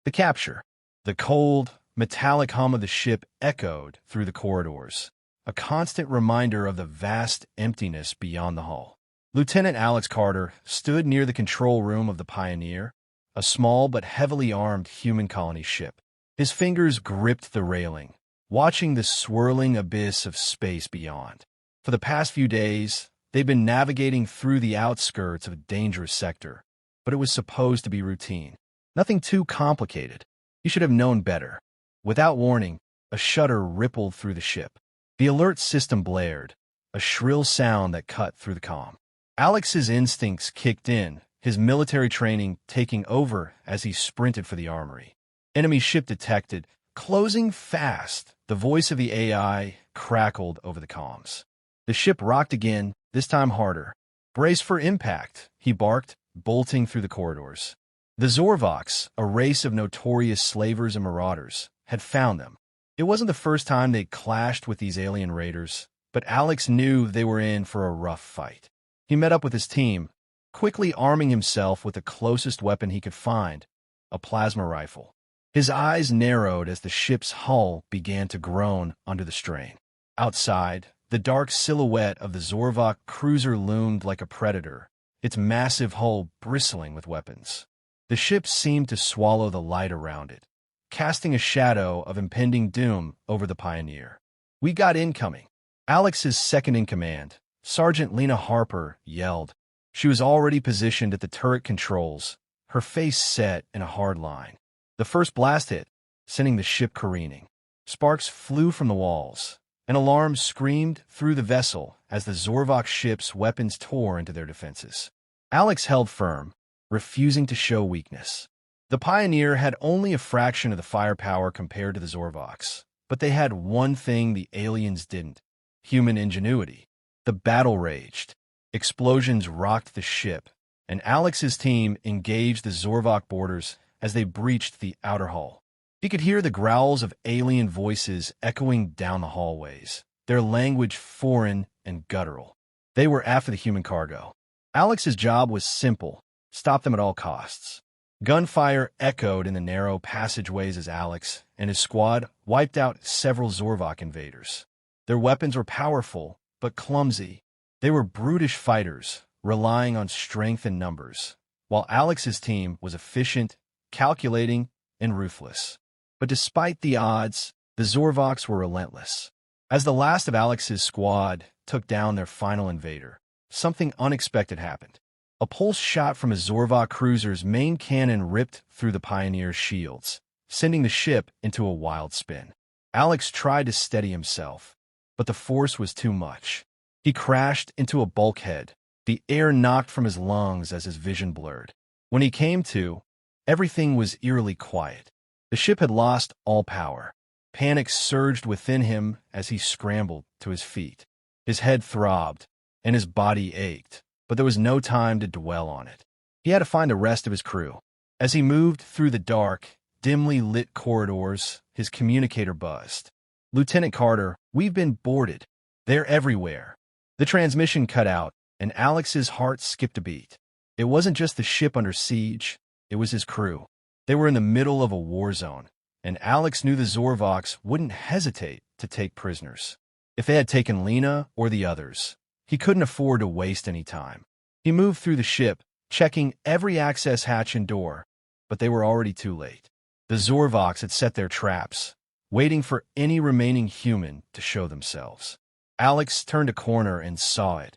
The capture. The cold, metallic hum of the ship echoed through the corridors, a constant reminder of the vast emptiness beyond the hull. Lieutenant Alex Carter stood near the control room of the Pioneer, a small but heavily armed human colony ship. His fingers gripped the railing, watching the swirling abyss of space beyond. For the past few days, they'd been navigating through the outskirts of a dangerous sector, but it was supposed to be routine. Nothing too complicated. You should have known better. Without warning, a shudder rippled through the ship. The alert system blared, a shrill sound that cut through the comm. Alex's instincts kicked in, his military training taking over as he sprinted for the armory. Enemy ship detected, closing fast. The voice of the AI crackled over the comms. The ship rocked again, this time harder. Brace for impact, he barked, bolting through the corridors. The Zorvaks, a race of notorious slavers and marauders, had found them. It wasn't the first time they'd clashed with these alien raiders, but Alex knew they were in for a rough fight. He met up with his team, quickly arming himself with the closest weapon he could find, a plasma rifle. His eyes narrowed as the ship's hull began to groan under the strain. Outside, the dark silhouette of the Zorvak cruiser loomed like a predator, its massive hull bristling with weapons. The ship seemed to swallow the light around it, casting a shadow of impending doom over the Pioneer. "We got incoming." Alex's second-in-command, Sergeant Lena Harper, yelled. She was already positioned at the turret controls, her face set in a hard line. The first blast hit, sending the ship careening. Sparks flew from the walls. An alarm screamed through the vessel as the Zorvak ship's weapons tore into their defenses. Alex held firm, refusing to show weakness. The Pioneer had only a fraction of the firepower compared to the Zorvaks, but they had one thing the aliens didn't: human ingenuity. The battle raged. Explosions rocked the ship, and Alex's team engaged the Zorvak boarders as they breached the outer hull. He could hear the growls of alien voices echoing down the hallways, their language foreign and guttural. They were after the human cargo. Alex's job was simple: stop them at all costs. Gunfire echoed in the narrow passageways as Alex and his squad wiped out several Zorvak invaders. Their weapons were powerful, but clumsy. They were brutish fighters, relying on strength and numbers, while Alex's team was efficient, calculating, and ruthless. But despite the odds, the Zorvaks were relentless. As the last of Alex's squad took down their final invader, something unexpected happened. A pulse shot from a Zorvak cruiser's main cannon ripped through the Pioneer's shields, sending the ship into a wild spin. Alex tried to steady himself, but the force was too much. He crashed into a bulkhead, the air knocked from his lungs as his vision blurred. When he came to, everything was eerily quiet. The ship had lost all power. Panic surged within him as he scrambled to his feet. His head throbbed, and his body ached, but there was no time to dwell on it. He had to find the rest of his crew. As he moved through the dark, dimly lit corridors, his communicator buzzed. "Lieutenant Carter, we've been boarded. They're everywhere." The transmission cut out, and Alex's heart skipped a beat. It wasn't just the ship under siege, it was his crew. They were in the middle of a war zone, and Alex knew the Zorvaks wouldn't hesitate to take prisoners. If they had taken Lena or the others, he couldn't afford to waste any time. He moved through the ship, checking every access hatch and door, but they were already too late. The Zorvaks had set their traps, waiting for any remaining human to show themselves. Alex turned a corner and saw it.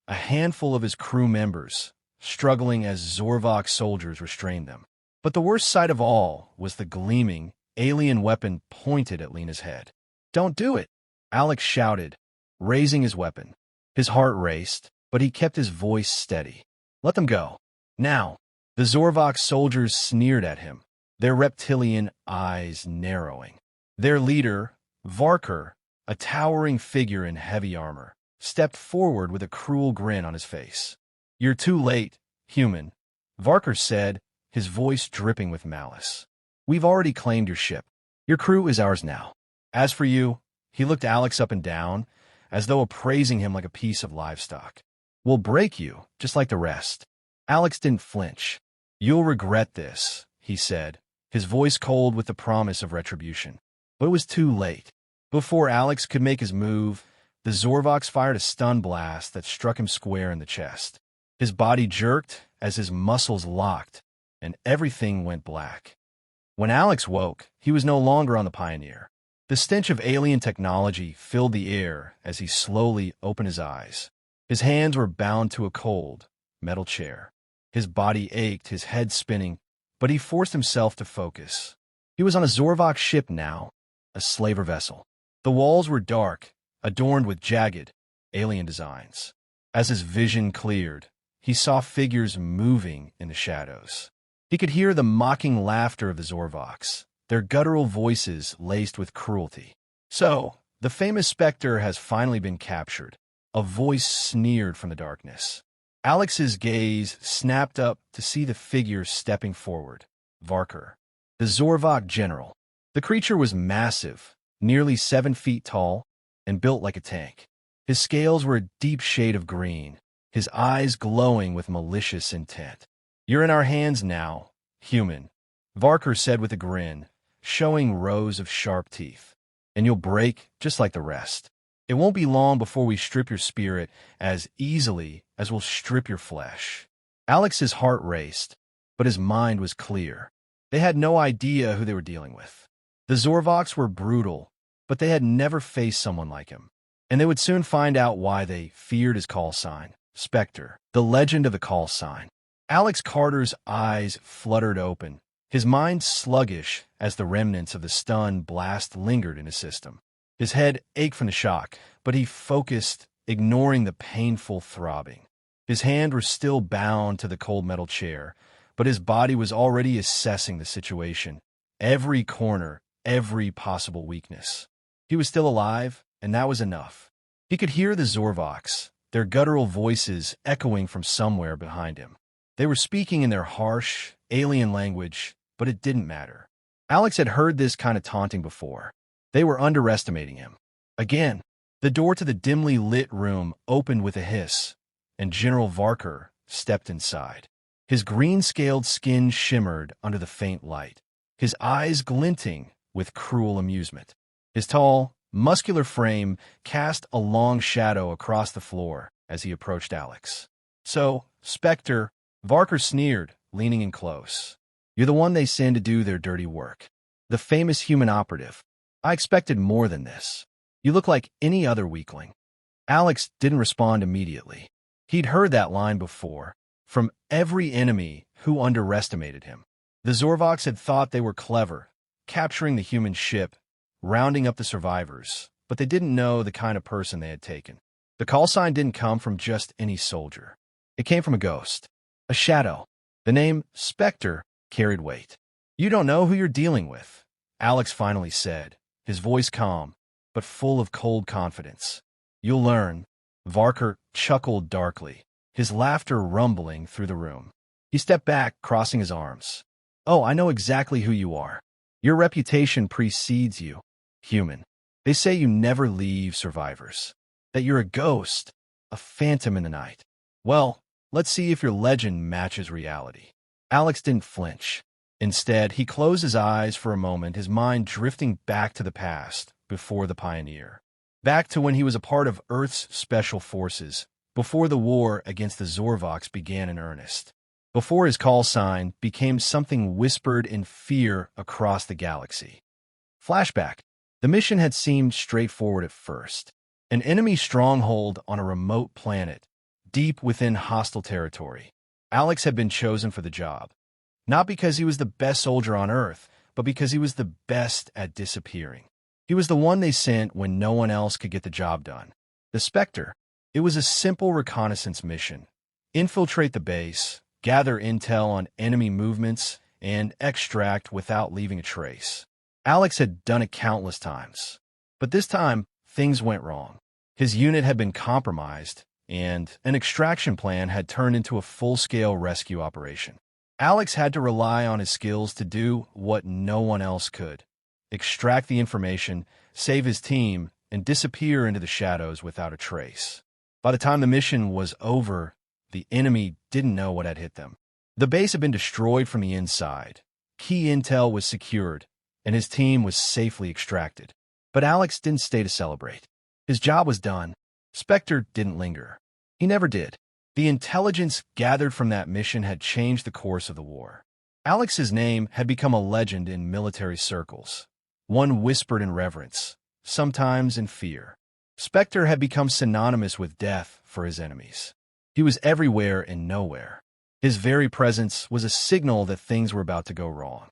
A handful of his crew members, struggling as Zorvak soldiers restrained them. But the worst sight of all was the gleaming, alien weapon pointed at Lena's head. "Don't do it!" Alex shouted, raising his weapon. His heart raced, but he kept his voice steady. "Let them go. Now!" The Zorvak soldiers sneered at him, their reptilian eyes narrowing. Their leader, Varker, a towering figure in heavy armor, stepped forward with a cruel grin on his face. "You're too late, human," Varker said, his voice dripping with malice. "We've already claimed your ship. Your crew is ours now. As for you," he looked Alex up and down, as though appraising him like a piece of livestock. "We'll break you, just like the rest." Alex didn't flinch. "You'll regret this," he said, his voice cold with the promise of retribution. But it was too late. Before Alex could make his move, the Zorvaks fired a stun blast that struck him square in the chest. His body jerked as his muscles locked, and everything went black. When Alex woke, he was no longer on the Pioneer. The stench of alien technology filled the air as he slowly opened his eyes. His hands were bound to a cold, metal chair. His body ached, his head spinning, but he forced himself to focus. He was on a Zorvak ship now, a slaver vessel. The walls were dark, adorned with jagged, alien designs. As his vision cleared, he saw figures moving in the shadows. He could hear the mocking laughter of the Zorvaks, their guttural voices laced with cruelty. So, the famous Specter has finally been captured. A voice sneered from the darkness. Alex's gaze snapped up to see the figure stepping forward. Varker, the Zorvak general. The creature was massive, nearly 7 feet tall, and built like a tank. His scales were a deep shade of green, his eyes glowing with malicious intent. "You're in our hands now, human," Varker said with a grin, showing rows of sharp teeth. "And you'll break just like the rest. It won't be long before we strip your spirit as easily as we'll strip your flesh." Alex's heart raced, but his mind was clear. They had no idea who they were dealing with. The Zorvaks were brutal, but they had never faced someone like him. And they would soon find out why they feared his call sign, Specter, the legend of the Callsign. Alex Carter's eyes fluttered open, his mind sluggish as the remnants of the stun blast lingered in his system. His head ached from the shock, but he focused, ignoring the painful throbbing. His hand was still bound to the cold metal chair, but his body was already assessing the situation, every corner, every possible weakness. He was still alive, and that was enough. He could hear the Zorvaks, their guttural voices echoing from somewhere behind him. They were speaking in their harsh, alien language, but it didn't matter. Alex had heard this kind of taunting before. They were underestimating him. Again, the door to the dimly lit room opened with a hiss, and General Varker stepped inside. His green-scaled skin shimmered under the faint light, his eyes glinting with cruel amusement. His tall, muscular frame cast a long shadow across the floor as he approached Alex. "So, Specter," Varker sneered, leaning in close. "You're the one they send to do their dirty work. The famous human operative. I expected more than this. You look like any other weakling." Alex didn't respond immediately. He'd heard that line before, from every enemy who underestimated him. The Zorvaks had thought they were clever, capturing the human ship, rounding up the survivors, but they didn't know the kind of person they had taken. The call sign didn't come from just any soldier. It came from a ghost, a shadow. The name Specter carried weight. "You don't know who you're dealing with," Alex finally said, his voice calm, but full of cold confidence. "You'll learn." Varker chuckled darkly, his laughter rumbling through the room. He stepped back, crossing his arms. "Oh, I know exactly who you are. Your reputation precedes you, human. They say you never leave survivors, that you're a ghost, a phantom in the night. Well, let's see if your legend matches reality." Alex didn't flinch. Instead, he closed his eyes for a moment, his mind drifting back to the past, before the Pioneer. Back to when he was a part of Earth's special forces, before the war against the Zorvaks began in earnest. Before his call sign became something whispered in fear across the galaxy. Flashback. The mission had seemed straightforward at first. An enemy stronghold on a remote planet, deep within hostile territory. Alex had been chosen for the job. Not because he was the best soldier on Earth, but because he was the best at disappearing. He was the one they sent when no one else could get the job done. The Specter. It was a simple reconnaissance mission. Infiltrate the base, gather intel on enemy movements, and extract without leaving a trace. Alex had done it countless times. But this time, things went wrong. His unit had been compromised, and an extraction plan had turned into a full-scale rescue operation. Alex had to rely on his skills to do what no one else could. Extract the information, save his team, and disappear into the shadows without a trace. By the time the mission was over, the enemy didn't know what had hit them. The base had been destroyed from the inside, Key intel was secured, and his team was safely extracted. But Alex didn't stay to celebrate. His job was done. Specter didn't linger. He never did. The intelligence gathered from that mission had changed the course of the war. Alex's name had become a legend in military circles, one whispered in reverence, sometimes in fear. Specter had become synonymous with death for his enemies. He was everywhere and nowhere. His very presence was a signal that things were about to go wrong.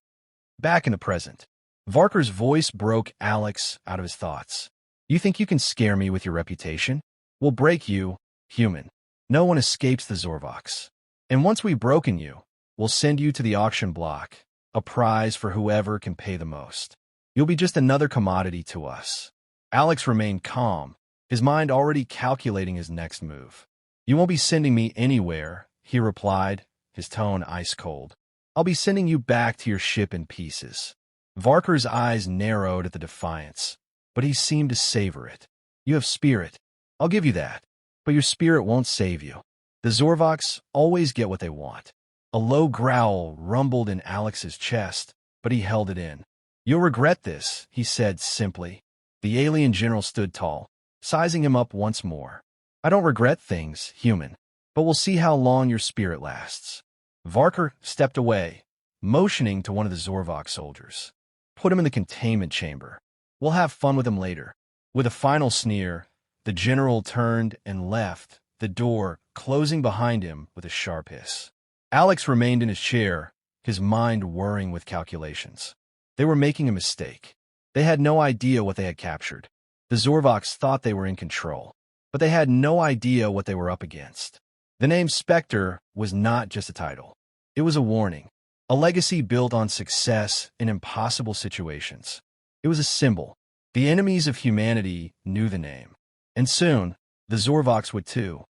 Back in the present, Varker's voice broke Alex out of his thoughts. You think you can scare me with your reputation? We'll break you, human. No one escapes the Zorvaks. And once we've broken you, we'll send you to the auction block, a prize for whoever can pay the most. You'll be just another commodity to us. Alex remained calm, his mind already calculating his next move. You won't be sending me anywhere, he replied, his tone ice-cold. I'll be sending you back to your ship in pieces. Varker's eyes narrowed at the defiance, but he seemed to savor it. You have spirit. I'll give you that. But your spirit won't save you. The Zorvaks always get what they want. A low growl rumbled in Alex's chest, but he held it in. You'll regret this, he said simply. The alien general stood tall, sizing him up once more. I don't regret things, human, but we'll see how long your spirit lasts. Varker stepped away, motioning to one of the Zorvak soldiers. Put him in the containment chamber. We'll have fun with him later. With a final sneer, the general turned and left, the door closing behind him with a sharp hiss. Alex remained in his chair, his mind whirring with calculations. They were making a mistake. They had no idea what they had captured. The Zorvaks thought they were in control, but they had no idea what they were up against. The name Specter was not just a title. It was a warning, a legacy built on success in impossible situations. It was a symbol. The enemies of humanity knew the name. And soon, the Zorvaks would too.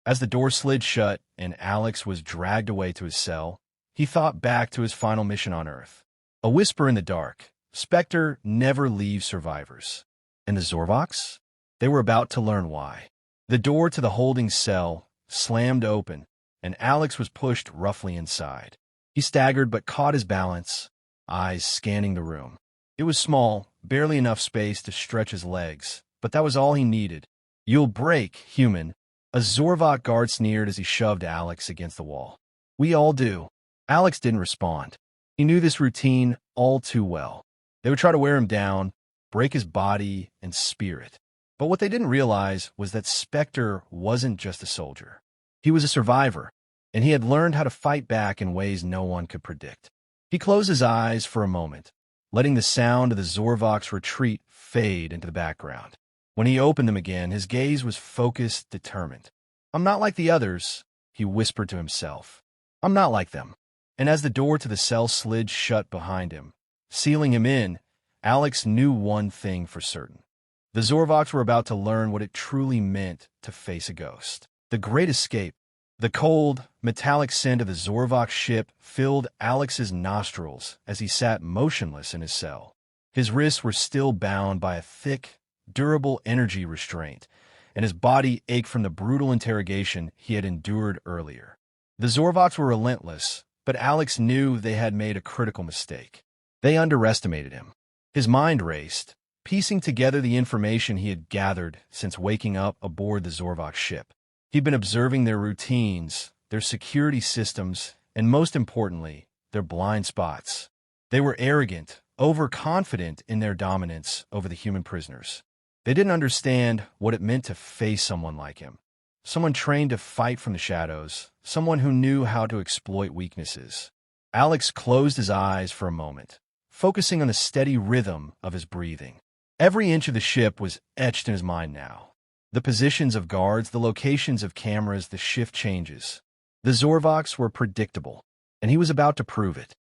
As the door slid shut and Alex was dragged away to his cell, he thought back to his final mission on Earth. A whisper in the dark, Specter never leaves survivors. And the Zorvaks? They were about to learn why. The door to the holding cell slammed open, and Alex was pushed roughly inside. He staggered but caught his balance, eyes scanning the room. It was small, barely enough space to stretch his legs, but that was all he needed. You'll break, human. A Zorvak guard sneered as he shoved Alex against the wall. We all do. Alex didn't respond. He knew this routine all too well. They would try to wear him down, break his body and spirit. But what they didn't realize was that Specter wasn't just a soldier. He was a survivor, and he had learned how to fight back in ways no one could predict. He closed his eyes for a moment, letting the sound of the Zorvaks' retreat fade into the background. When he opened them again, his gaze was focused, determined. I'm not like the others, he whispered to himself. I'm not like them. And as the door to the cell slid shut behind him, sealing him in, Alex knew one thing for certain. The Zorvaks were about to learn what it truly meant to face a ghost. The Great Escape. The cold, metallic scent of the Zorvak ship filled Alex's nostrils as he sat motionless in his cell. His wrists were still bound by a thick, durable energy restraint, and his body ached from the brutal interrogation he had endured earlier. The Zorvaks were relentless, but Alex knew they had made a critical mistake. They underestimated him. His mind raced, piecing together the information he had gathered since waking up aboard the Zorvak ship. He'd been observing their routines, their security systems, and most importantly, their blind spots. They were arrogant, overconfident in their dominance over the human prisoners. They didn't understand what it meant to face someone like him. Someone trained to fight from the shadows, someone who knew how to exploit weaknesses. Alex closed his eyes for a moment, focusing on the steady rhythm of his breathing. Every inch of the ship was etched in his mind now. The positions of guards, the locations of cameras, the shift changes. The Zorvaks were predictable, and he was about to prove it.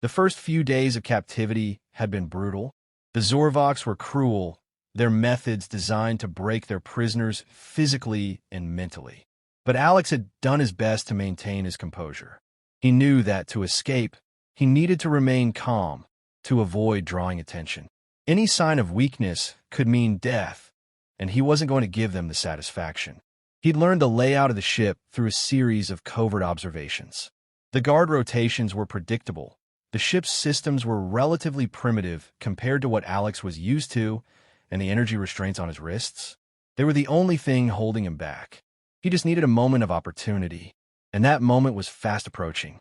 The first few days of captivity had been brutal. The Zorvaks were cruel, their methods designed to break their prisoners physically and mentally. But Alex had done his best to maintain his composure. He knew that to escape, he needed to remain calm, to avoid drawing attention. Any sign of weakness could mean death, and he wasn't going to give them the satisfaction. He'd learned the layout of the ship through a series of covert observations. The guard rotations were predictable, The ship's systems were relatively primitive compared to what Alex was used to, and the energy restraints on his wrists. They were the only thing holding him back. He just needed a moment of opportunity, and that moment was fast approaching.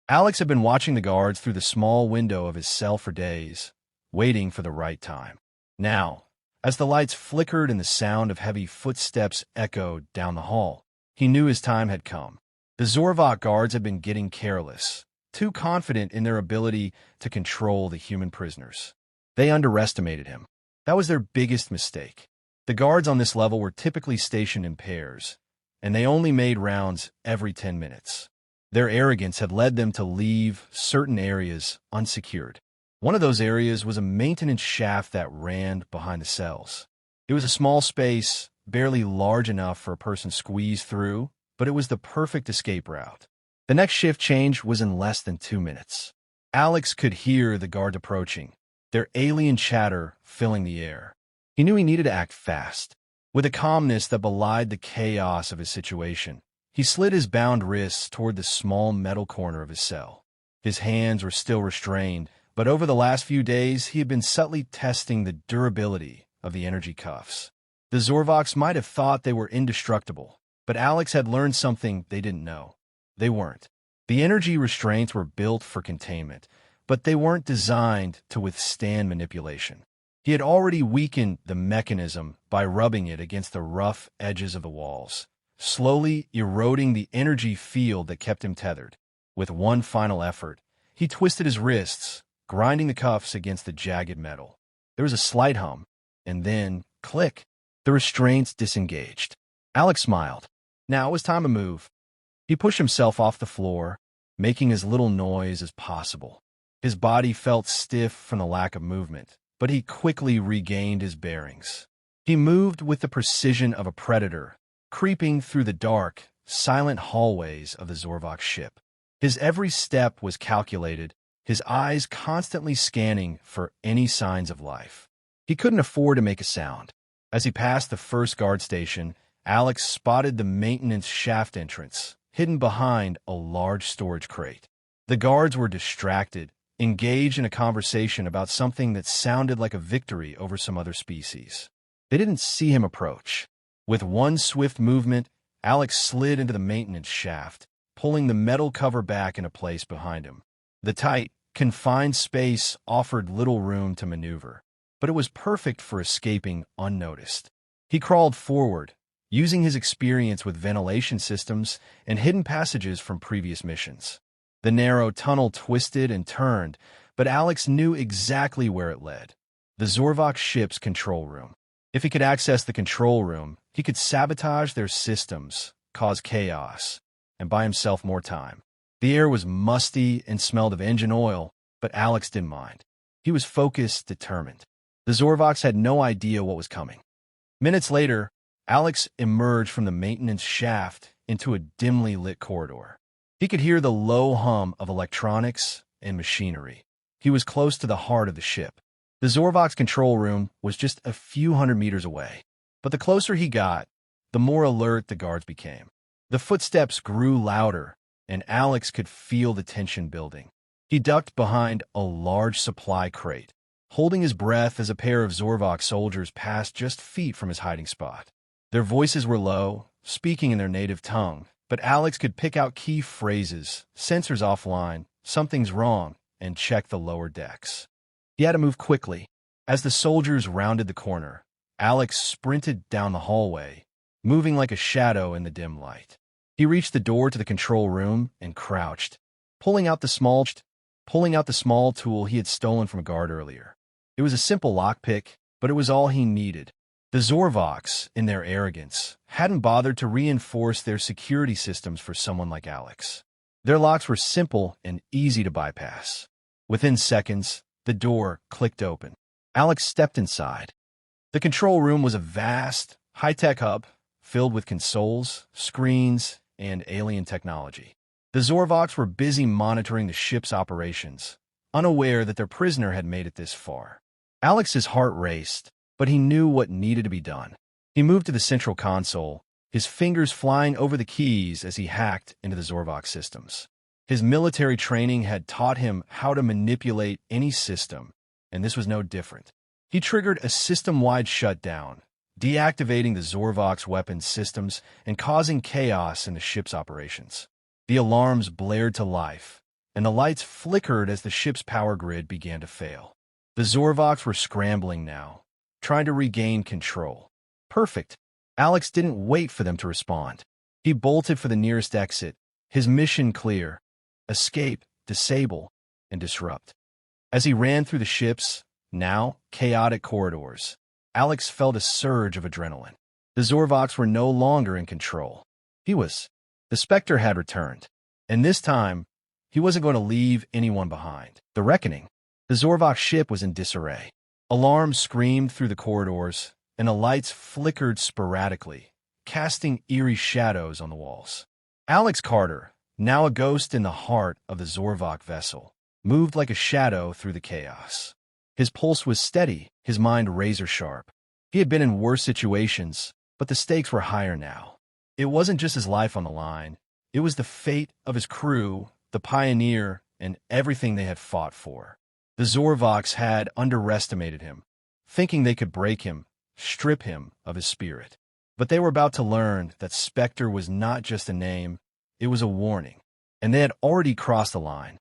Alex had been watching the guards through the small window of his cell for days, waiting for the right time. Now, as the lights flickered and the sound of heavy footsteps echoed down the hall, he knew his time had come. The Zorvak guards had been getting careless, too confident in their ability to control the human prisoners. They underestimated him. That was their biggest mistake. The guards on this level were typically stationed in pairs, and they only made rounds every 10 minutes. Their arrogance had led them to leave certain areas unsecured. One of those areas was a maintenance shaft that ran behind the cells. It was a small space, barely large enough for a person to squeeze through, but it was the perfect escape route. The next shift change was in less than 2 minutes. Alex could hear the guards approaching, their alien chatter filling the air. He knew he needed to act fast. With a calmness that belied the chaos of his situation, he slid his bound wrists toward the small metal corner of his cell. His hands were still restrained, but over the last few days he had been subtly testing the durability of the energy cuffs. The Zorvaks might have thought they were indestructible, but Alex had learned something they didn't know. They weren't. The energy restraints were built for containment, but they weren't designed to withstand manipulation. He had already weakened the mechanism by rubbing it against the rough edges of the walls, slowly eroding the energy field that kept him tethered. With one final effort, he twisted his wrists, grinding the cuffs against the jagged metal. There was a slight hum, and then, click, the restraints disengaged. Alex smiled. Now it was time to move. He pushed himself off the floor, making as little noise as possible. His body felt stiff from the lack of movement, but he quickly regained his bearings. He moved with the precision of a predator, creeping through the dark, silent hallways of the Zorvak ship. His every step was calculated, his eyes constantly scanning for any signs of life. He couldn't afford to make a sound. As he passed the first guard station, Alex spotted the maintenance shaft entrance, hidden behind a large storage crate. The guards were distracted, engaged in a conversation about something that sounded like a victory over some other species. They didn't see him approach. With one swift movement, Alex slid into the maintenance shaft, pulling the metal cover back into place behind him. The tight, confined space offered little room to maneuver, but it was perfect for escaping unnoticed. He crawled forward, using his experience with ventilation systems and hidden passages from previous missions. The narrow tunnel twisted and turned, but Alex knew exactly where it led. The Zorvak ship's control room. If he could access the control room, he could sabotage their systems, cause chaos, and buy himself more time. The air was musty and smelled of engine oil, but Alex didn't mind. He was focused, determined. The Zorvaks had no idea what was coming. Minutes later, Alex emerged from the maintenance shaft into a dimly lit corridor. He could hear the low hum of electronics and machinery. He was close to the heart of the ship. The Zorvaks control room was just a few hundred meters away. But the closer he got, the more alert the guards became. The footsteps grew louder, and Alex could feel the tension building. He ducked behind a large supply crate, holding his breath as a pair of Zorvak soldiers passed just feet from his hiding spot. Their voices were low, speaking in their native tongue, but Alex could pick out key phrases, sensors offline, something's wrong, and check the lower decks. He had to move quickly. As the soldiers rounded the corner, Alex sprinted down the hallway, moving like a shadow in the dim light. He reached the door to the control room and crouched, pulling out the small tool he had stolen from a guard earlier. It was a simple lockpick, but it was all he needed. The Zorvaks, in their arrogance, hadn't bothered to reinforce their security systems for someone like Alex. Their locks were simple and easy to bypass. Within seconds, the door clicked open. Alex stepped inside. The control room was a vast, high-tech hub filled with consoles, screens, and alien technology. The Zorvaks were busy monitoring the ship's operations, unaware that their prisoner had made it this far. Alex's heart raced, but he knew what needed to be done. He moved to the central console, his fingers flying over the keys as he hacked into the Zorvak systems. His military training had taught him how to manipulate any system, and this was no different. He triggered a system-wide shutdown, deactivating the Zorvaks weapons systems and causing chaos in the ship's operations. The alarms blared to life, and the lights flickered as the ship's power grid began to fail. The Zorvaks were scrambling now, trying to regain control. Perfect. Alex didn't wait for them to respond. He bolted for the nearest exit, his mission clear: escape, disable, and disrupt. As he ran through the ship's, now chaotic corridors, Alex felt a surge of adrenaline. The Zorvaks were no longer in control. The Specter had returned, and this time, he wasn't going to leave anyone behind. The reckoning. The Zorvak ship was in disarray. Alarms screamed through the corridors, and the lights flickered sporadically, casting eerie shadows on the walls. Alex Carter, now a ghost in the heart of the Zorvak vessel, moved like a shadow through the chaos. His pulse was steady, his mind razor-sharp. He had been in worse situations, but the stakes were higher now. It wasn't just his life on the line. It was the fate of his crew, the Pioneer, and everything they had fought for. The Zorvaks had underestimated him, thinking they could break him, strip him of his spirit. But they were about to learn that Specter was not just a name, it was a warning, and they had already crossed the line.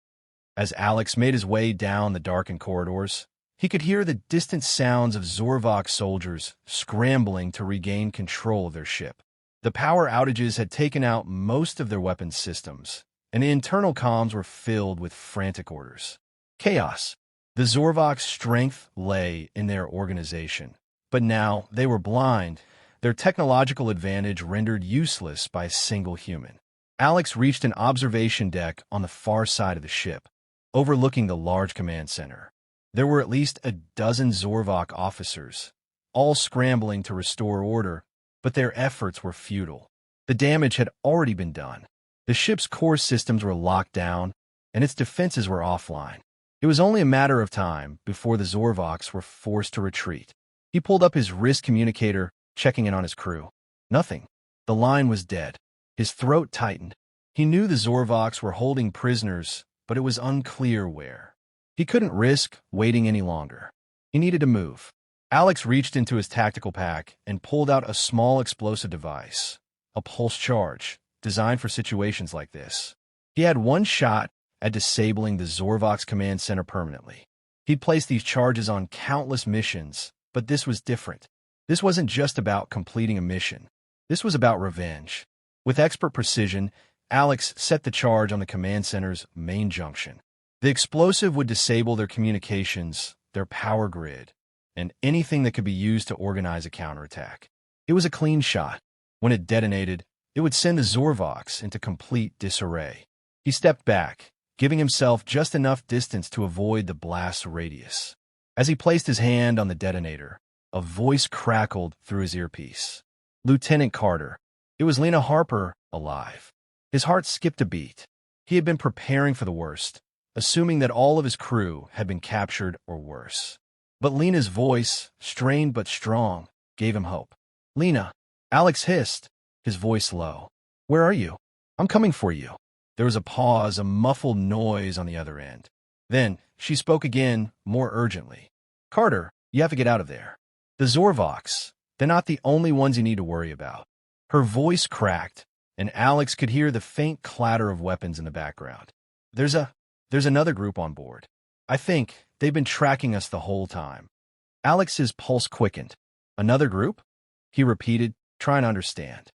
As Alex made his way down the darkened corridors, he could hear the distant sounds of Zorvak soldiers scrambling to regain control of their ship. The power outages had taken out most of their weapons systems, and the internal comms were filled with frantic orders. Chaos. The Zorvaks' strength lay in their organization, but now they were blind, their technological advantage rendered useless by a single human. Alex reached an observation deck on the far side of the ship, overlooking the large command center. There were at least a dozen Zorvak officers, all scrambling to restore order, but their efforts were futile. The damage had already been done. The ship's core systems were locked down, and its defenses were offline. It was only a matter of time before the Zorvaks were forced to retreat. He pulled up his wrist communicator, checking in on his crew. Nothing. The line was dead. His throat tightened. He knew the Zorvaks were holding prisoners, but it was unclear where. He couldn't risk waiting any longer. He needed to move. Alex reached into his tactical pack and pulled out a small explosive device, a pulse charge, designed for situations like this. He had one shot at disabling the Zorvaks command center permanently. He'd placed these charges on countless missions, but this was different. This wasn't just about completing a mission. This was about revenge. With expert precision, Alex set the charge on the command center's main junction. The explosive would disable their communications, their power grid, and anything that could be used to organize a counterattack. It was a clean shot. When it detonated, it would send the Zorvaks into complete disarray. He stepped back, giving himself just enough distance to avoid the blast's radius. As he placed his hand on the detonator, a voice crackled through his earpiece. Lieutenant Carter. It was Lena Harper, alive. His heart skipped a beat. He had been preparing for the worst, assuming that all of his crew had been captured or worse. But Lena's voice, strained but strong, gave him hope. Lena, Alex hissed, his voice low. Where are you? I'm coming for you. There was a pause, a muffled noise on the other end. Then she spoke again, more urgently. Carter, you have to get out of there. The Zorvaks, they're not the only ones you need to worry about. Her voice cracked, and Alex could hear the faint clatter of weapons in the background. There's another group on board. I think they've been tracking us the whole time. Alex's pulse quickened. Another group? He repeated, trying to understand.